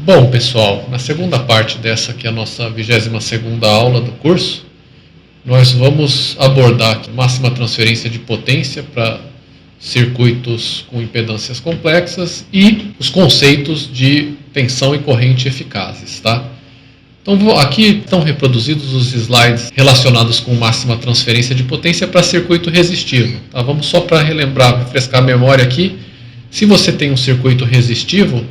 Bom, pessoal, na segunda parte dessa, que é a nossa 22ª aula do curso, nós vamos abordar aqui máxima transferência de potência para circuitos com impedâncias complexas e os conceitos de tensão e corrente eficazes, tá? Então, aqui estão reproduzidos os slides relacionados com máxima transferência de potência para circuito resistivo, tá? Vamos só para relembrar, refrescar a memória aqui. Se você tem um circuito resistivo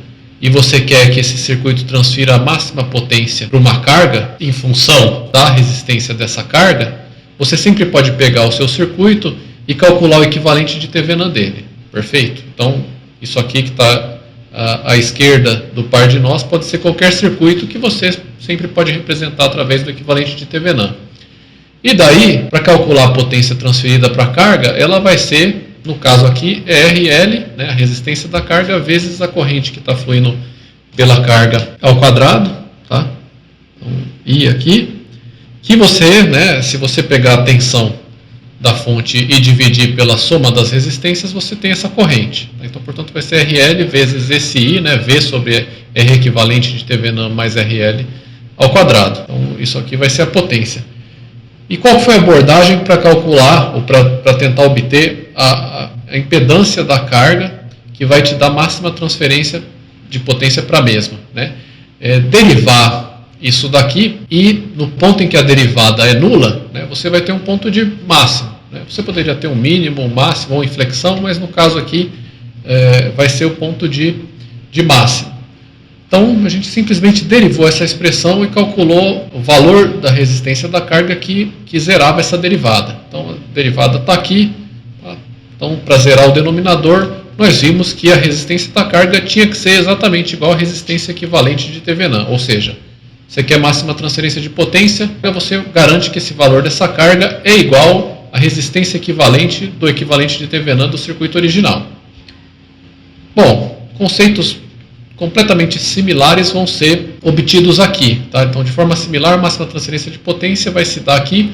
e você quer que esse circuito transfira a máxima potência para uma carga em função da resistência dessa carga, você sempre pode pegar o seu circuito e calcular o equivalente de Thevenin dele. Perfeito? Então, isso aqui que está à esquerda do par de nós pode ser qualquer circuito que você sempre pode representar através do equivalente de Thevenin. E daí, para calcular a potência transferida para a carga, ela vai ser, no caso aqui, RL, né, a resistência da carga, vezes a corrente que está fluindo pela carga ao quadrado, tá? Então, I aqui, que você, né, se você pegar a tensão da fonte e dividir pela soma das resistências, você tem essa corrente. Então, portanto, vai ser RL vezes esse I, né, V sobre R equivalente de Thevenin mais RL ao quadrado. Então, isso aqui vai ser a potência. E qual foi a abordagem para calcular, ou para tentar obter a impedância da carga que vai te dar máxima transferência de potência para a mesma, né? Derivar isso daqui e no ponto em que a derivada é nula, né, você vai ter um ponto de máximo, né? Você poderia ter um mínimo, um máximo ou inflexão, mas no caso aqui vai ser o ponto de máximo. Então, a gente simplesmente derivou essa expressão e calculou o valor da resistência da carga que zerava essa derivada. Então, a derivada está aqui. Tá? Então, para zerar o denominador, nós vimos que a resistência da carga tinha que ser exatamente igual à resistência equivalente de Thevenin. Ou seja, você quer máxima transferência de potência, você garante que esse valor dessa carga é igual à resistência equivalente do equivalente de Thevenin do circuito original. Bom, conceitos completamente similares vão ser obtidos aqui, tá? Então, de forma similar, a máxima transferência de potência vai se dar aqui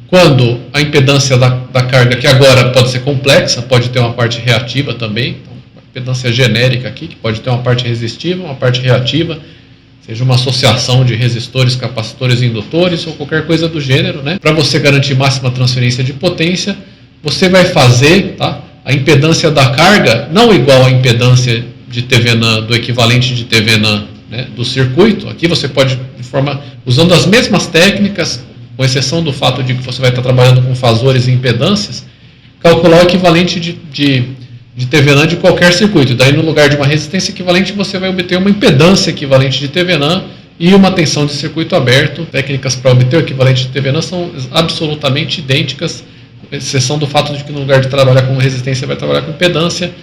quando a impedância da carga, que agora pode ser complexa, pode ter uma parte reativa também, então, uma impedância genérica aqui, que pode ter uma parte resistiva, uma parte reativa, seja uma associação de resistores, capacitores e indutores, ou qualquer coisa do gênero, né? Para você garantir máxima transferência de potência, você vai fazer, tá, a impedância da carga não igual à impedância de Thevenin, do equivalente de Thevenin, né, do circuito. Aqui você pode, usando as mesmas técnicas, com exceção do fato de que você vai estar trabalhando com fasores e impedâncias, calcular o equivalente de Thevenin de qualquer circuito. Daí, no lugar de uma resistência equivalente, você vai obter uma impedância equivalente de Thevenin e uma tensão de circuito aberto. Técnicas para obter o equivalente de Thevenin são absolutamente idênticas, com exceção do fato de que no lugar de trabalhar com resistência, vai trabalhar com impedância,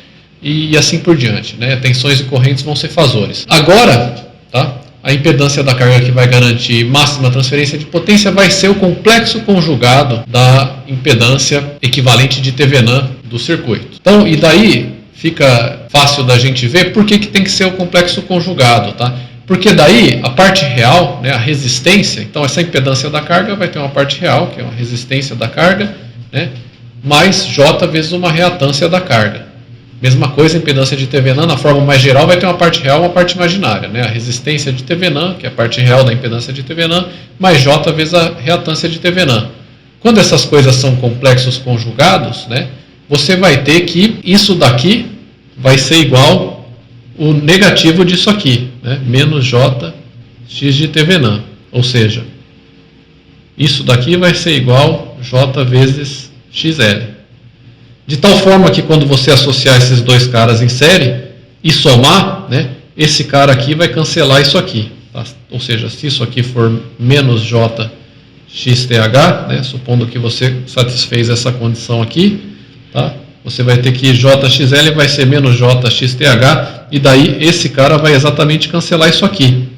e assim por diante, né? Tensões e correntes vão ser fasores. Agora, tá, a impedância da carga que vai garantir máxima transferência de potência vai ser o complexo conjugado da impedância equivalente de Thevenin do circuito. Então, e daí fica fácil da gente ver por que tem que ser o complexo conjugado, tá? Porque daí a parte real, né, a resistência, então essa impedância da carga vai ter uma parte real, que é uma resistência da carga, né, mais J vezes uma reatância da carga. Mesma coisa, a impedância de Thevenin, na forma mais geral, vai ter uma parte real e uma parte imaginária, né? A resistência de Thevenin, que é a parte real da impedância de Thevenin, mais J vezes a reatância de Thevenin. Quando essas coisas são complexos conjugados, né, você vai ter que isso daqui vai ser igual o negativo disso aqui, né? Menos J x de Thevenin. Ou seja, isso daqui vai ser igual J vezes XL. De tal forma que quando você associar esses dois caras em série e somar, né, esse cara aqui vai cancelar isso aqui. Tá? Ou seja, se isso aqui for menos J XTH, né, supondo que você satisfez essa condição aqui, tá, você vai ter que JXL vai ser menos J XTH, e daí esse cara vai exatamente cancelar isso aqui.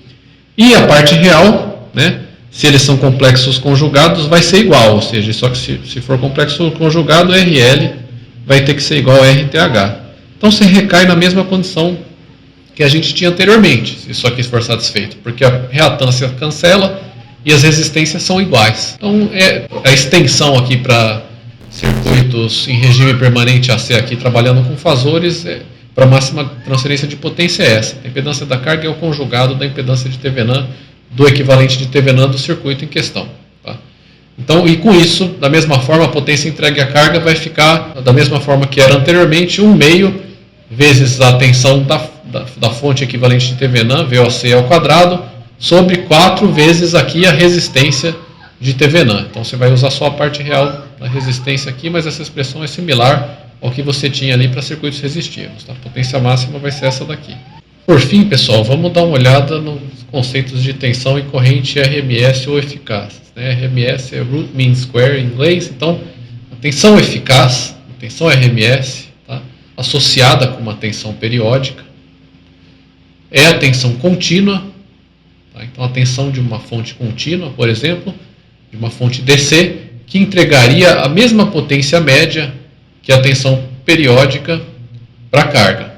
E a parte real, né, se eles são complexos conjugados, vai ser igual, ou seja, só que se for complexo conjugado, RL vai ter que ser igual a RTH. Então você recai na mesma condição que a gente tinha anteriormente, se isso aqui for satisfeito, porque a reatância cancela e as resistências são iguais. Então a extensão aqui para circuitos em regime permanente AC aqui trabalhando com fasores para a máxima transferência de potência é essa. A impedância da carga é o conjugado da impedância de Thevenin, do equivalente de Thevenin do circuito em questão. Tá? Então, e com isso, da mesma forma, a potência entregue à carga vai ficar da mesma forma que era anteriormente, 1 meio vezes a tensão da fonte equivalente de Thevenin, VOC ao quadrado, sobre 4 vezes aqui a resistência de Thevenin. Então você vai usar só a parte real da resistência aqui, mas essa expressão é similar ao que você tinha ali para circuitos resistivos. Tá? A potência máxima vai ser essa daqui. Por fim, pessoal, vamos dar uma olhada nos conceitos de tensão e corrente RMS ou eficazes. Né? RMS é root mean square em inglês, então a tensão eficaz, a tensão RMS, tá? Associada com uma tensão periódica, é a tensão contínua. Tá? Então a tensão de uma fonte contínua, por exemplo, de uma fonte DC, que entregaria a mesma potência média que a tensão periódica para a carga.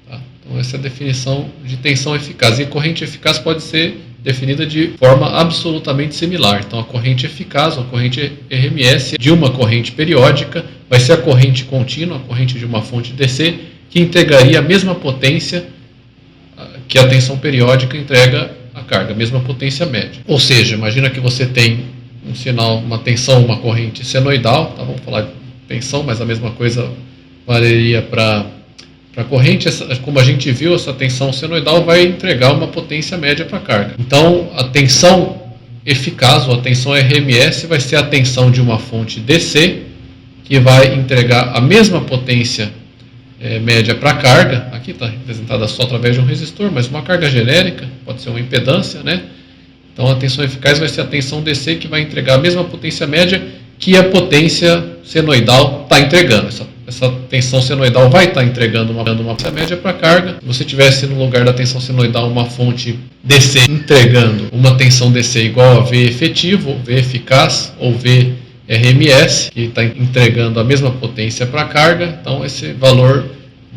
Tá? Então essa é a definição de tensão eficaz. E corrente eficaz pode ser definida de forma absolutamente similar. Então a corrente eficaz, ou a corrente RMS, de uma corrente periódica, vai ser a corrente contínua, a corrente de uma fonte DC, que entregaria a mesma potência que a tensão periódica entrega à carga, a mesma potência média. Ou seja, imagina que você tem um sinal, uma tensão, uma corrente senoidal, tá? Vamos falar de tensão, mas a mesma coisa valeria para a corrente. Como a gente viu, essa tensão senoidal vai entregar uma potência média para a carga. Então, a tensão eficaz, ou a tensão RMS, vai ser a tensão de uma fonte DC, que vai entregar a mesma potência média para a carga. Aqui está representada só através de um resistor, mas uma carga genérica, pode ser uma impedância, né? Então a tensão eficaz vai ser a tensão DC, que vai entregar a mesma potência média que a potência senoidal está entregando. Essa tensão senoidal vai estar entregando uma potência média para a carga. Se você tivesse no lugar da tensão senoidal uma fonte DC entregando uma tensão DC igual a V efetivo, V eficaz ou V RMS, que está entregando a mesma potência para a carga, então esse valor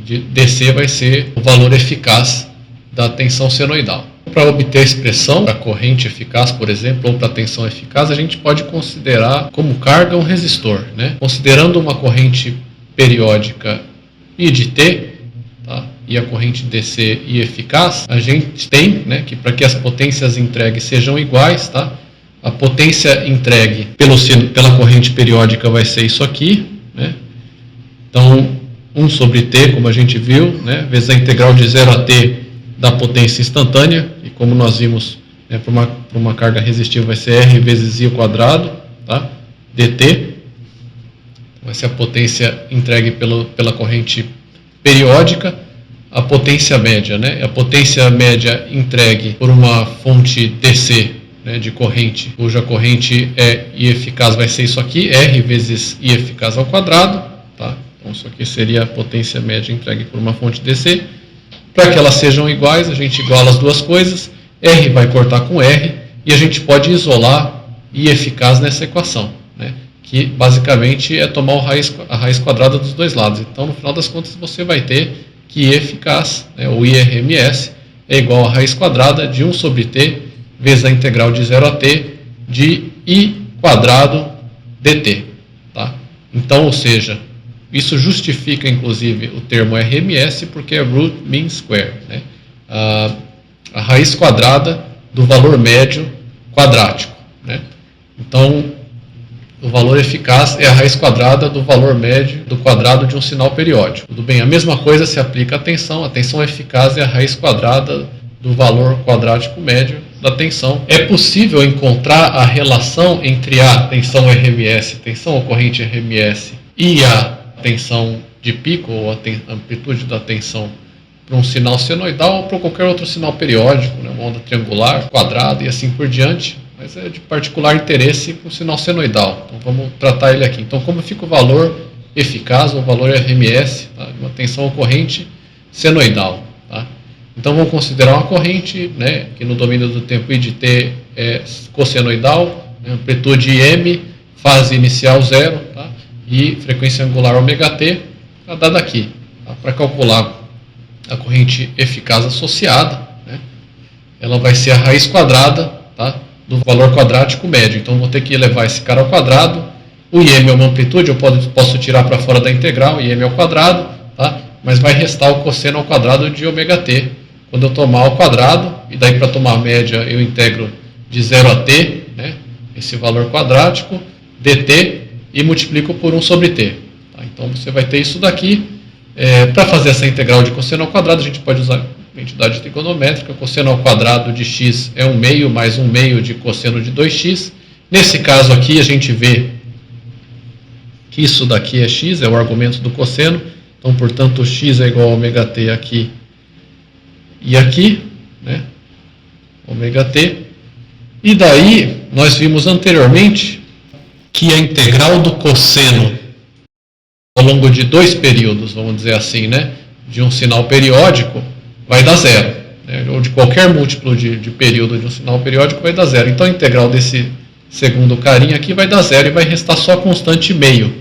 de DC vai ser o valor eficaz da tensão senoidal. Para obter a expressão para corrente eficaz, por exemplo, ou para tensão eficaz, a gente pode considerar como carga um resistor. Né? Considerando uma corrente periódica I de T, tá? E a corrente DC I eficaz, a gente tem, né, que para que as potências entregues sejam iguais, tá? A potência entregue pela corrente periódica vai ser isso aqui, né? Então, 1 sobre T, como a gente viu, né, vezes a integral de 0 a T da potência instantânea, e como nós vimos, né, para uma carga resistiva vai ser R vezes I ao quadrado, tá? dt, vai ser a potência entregue pela corrente periódica. A potência média, né? A potência média entregue por uma fonte DC, né, de corrente, cuja corrente é I eficaz, vai ser isso aqui, R vezes I eficaz ao quadrado, tá? Então isso aqui seria a potência média entregue por uma fonte DC. Para que elas sejam iguais, a gente iguala as duas coisas, R vai cortar com R, e a gente pode isolar I eficaz nessa equação, né? Que basicamente é tomar a raiz quadrada dos dois lados. Então, no final das contas, você vai ter que I eficaz, né, o IRMS, é igual a raiz quadrada de 1 sobre T vezes a integral de 0 a T de I quadrado dt. Tá? Então, ou seja, isso justifica, inclusive, o termo RMS, porque é root mean square, né? A raiz quadrada do valor médio quadrático, né? Então, o valor eficaz é a raiz quadrada do valor médio do quadrado de um sinal periódico. Tudo bem, a mesma coisa se aplica à tensão. A tensão eficaz é a raiz quadrada do valor quadrático médio da tensão. É possível encontrar a relação entre a tensão RMS, tensão ocorrente RMS, e a tensão de pico, ou a amplitude da tensão para um sinal senoidal ou para qualquer outro sinal periódico, né, uma onda triangular, quadrada e assim por diante, mas é de particular interesse para o sinal senoidal. Então vamos tratar ele aqui. Então, como fica o valor eficaz, ou o valor RMS, tá, de uma tensão ocorrente senoidal? Tá? Então vamos considerar uma corrente, né, que no domínio do tempo I de T é cossenoidal, né, amplitude M, fase inicial 0, tá? E frequência angular ômega-t, está dada aqui. Tá? Para calcular a corrente eficaz associada, né, ela vai ser a raiz quadrada, tá, do valor quadrático médio. Então, vou ter que elevar esse cara ao quadrado. O IM é uma amplitude, eu posso tirar para fora da integral, IM ao quadrado, tá? mas vai restar o cosseno ao quadrado de ômega t. Quando eu tomar ao quadrado, e daí para tomar a média eu integro de 0 a t, né, esse valor quadrático, dt, e multiplico por 1 sobre t. Tá? Então você vai ter isso daqui. Para fazer essa integral de cosseno ao quadrado, a gente pode usar a entidade trigonométrica. Cosseno ao quadrado de x é 1 meio mais 1 meio de cosseno de 2x. Nesse caso aqui, a gente vê que isso daqui é x, é o argumento do cosseno. Então, portanto, x é igual a ômega t aqui e aqui, né? Ômega t. E daí, nós vimos anteriormente que a integral do cosseno ao longo de 2 períodos, vamos dizer assim, né, de um sinal periódico, vai dar zero, né, ou de qualquer múltiplo de período de um sinal periódico vai dar zero. Então a integral desse segundo carinha aqui vai dar zero e vai restar só a constante meio.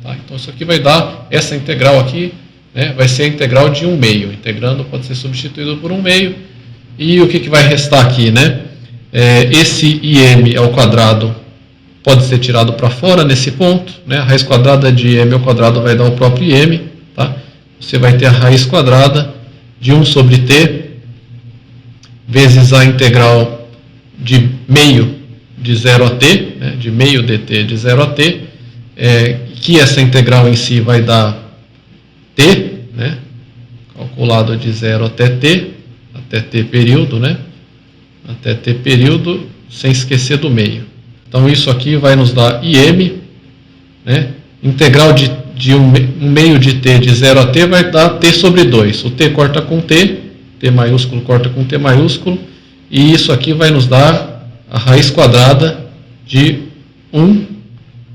Tá? Então isso aqui vai dar, essa integral aqui, né, vai ser a integral de 1 meio. Integrando pode ser substituído por 1 meio. E o que vai restar aqui, né? Esse im ao quadrado pode ser tirado para fora nesse ponto, né? A raiz quadrada de m ao quadrado vai dar o próprio m, tá? Você vai ter a raiz quadrada de 1 sobre t vezes a integral de meio de 0 a t, né? De meio dt de 0 a t, que essa integral em si vai dar t, né? Calculado de 0 até t período, né? Até t período, sem esquecer do meio. Então isso aqui vai nos dar im, né? Integral de 1 meio de t de 0 a t vai dar t sobre 2. O t corta com t maiúsculo corta com t maiúsculo, e isso aqui vai nos dar a raiz quadrada de 1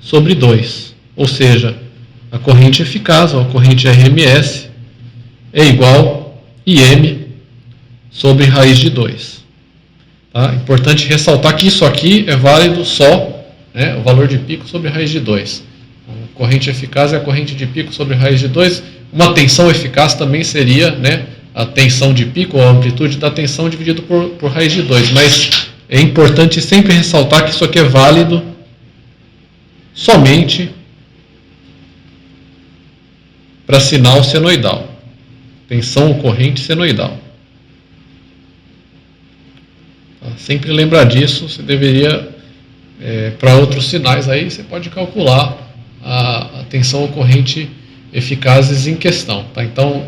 sobre 2. Ou seja, a corrente eficaz, ou a corrente RMS, é igual a im sobre raiz de 2. Tá? Importante ressaltar que isso aqui é válido só, né, o valor de pico sobre raiz de 2. A corrente eficaz é a corrente de pico sobre raiz de 2. Uma tensão eficaz também seria, né, a tensão de pico, ou a amplitude da tensão dividido por raiz de 2. Mas é importante sempre ressaltar que isso aqui é válido somente para sinal senoidal. Tensão ou corrente senoidal. Sempre lembrar disso. Você deveria, para outros sinais aí, você pode calcular a tensão ou corrente eficazes em questão. Tá? Então,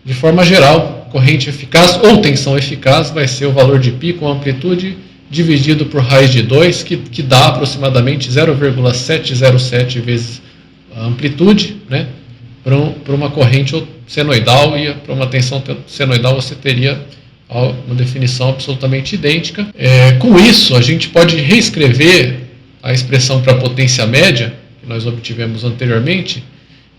de forma geral, corrente eficaz ou tensão eficaz vai ser o valor de pico ou amplitude dividido por raiz de 2, que dá aproximadamente 0,707 vezes a amplitude, né? Para uma corrente senoidal, e para uma tensão senoidal você teria uma definição absolutamente idêntica. Com isso, a gente pode reescrever a expressão para a potência média, que nós obtivemos anteriormente,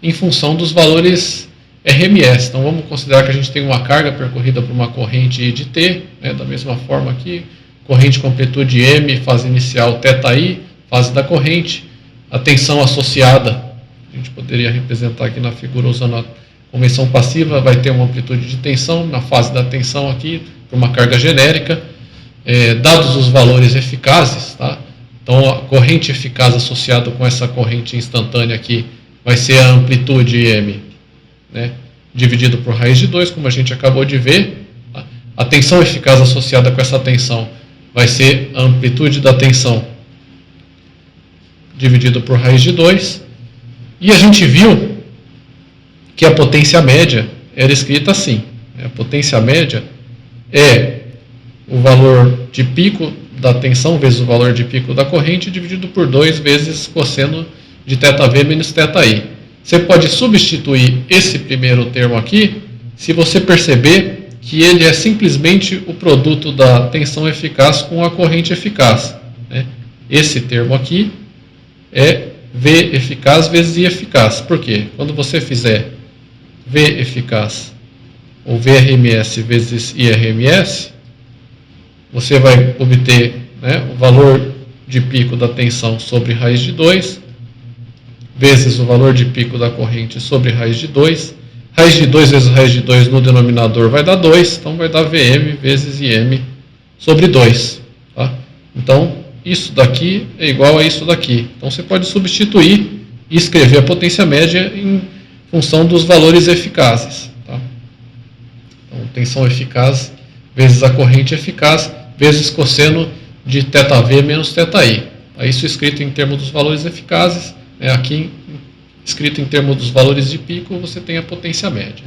em função dos valores RMS. Então, vamos considerar que a gente tem uma carga percorrida por uma corrente de T, né, da mesma forma aqui, corrente com amplitude M, fase inicial θi, fase da corrente, a tensão associada, a gente poderia representar aqui na figura usando a convenção passiva, vai ter uma amplitude de tensão na fase da tensão aqui, por uma carga genérica, dados os valores eficazes, tá? Então a corrente eficaz associada com essa corrente instantânea aqui vai ser a amplitude M, né, dividido por raiz de 2, como a gente acabou de ver. Tá? A tensão eficaz associada com essa tensão vai ser a amplitude da tensão dividido por raiz de 2. E a gente viu que a potência média era escrita assim. A potência média é o valor de pico da tensão vezes o valor de pico da corrente dividido por 2 vezes cosseno de θv menos θi. Você pode substituir esse primeiro termo aqui se você perceber que ele é simplesmente o produto da tensão eficaz com a corrente eficaz. Né? Esse termo aqui é V eficaz vezes I eficaz. Por quê? Quando você fizer V eficaz ou VRMS vezes IRMS, você vai obter, né, o valor de pico da tensão sobre raiz de 2 vezes o valor de pico da corrente sobre raiz de 2. Raiz de 2 vezes raiz de 2 no denominador vai dar 2, então vai dar VM vezes IM sobre 2. Tá? Então, isso daqui é igual a isso daqui. Então, você pode substituir e escrever a potência média função dos valores eficazes. Tá? Então, tensão eficaz vezes a corrente eficaz vezes cosseno de θV menos θI. Isso escrito em termos dos valores eficazes, aqui escrito em termos dos valores de pico, você tem a potência média.